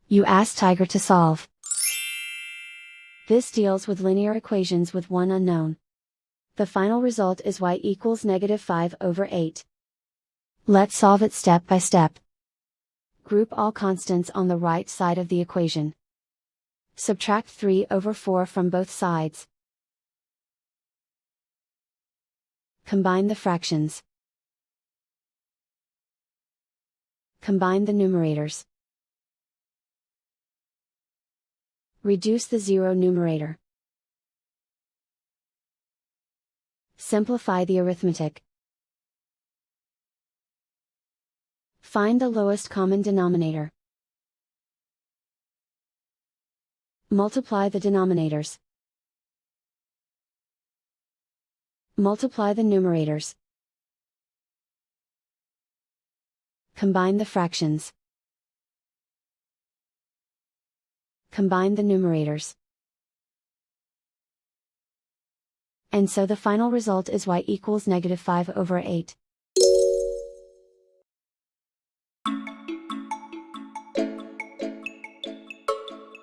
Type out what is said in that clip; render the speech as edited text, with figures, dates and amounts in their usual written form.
You ask Tiger to solve. This deals with linear equations with one unknown. The final result is y equals -5/8. Let's solve it step by step. Group all constants on the right side of the equation. Subtract 3/4 from both sides. Combine the fractions. Combine the numerators. Reduce the zero numerator. Simplify the arithmetic. Find the lowest common denominator. Multiply the denominators. Multiply the numerators. Combine the fractions. Combine the numerators. And so the final result is y equals -5/8.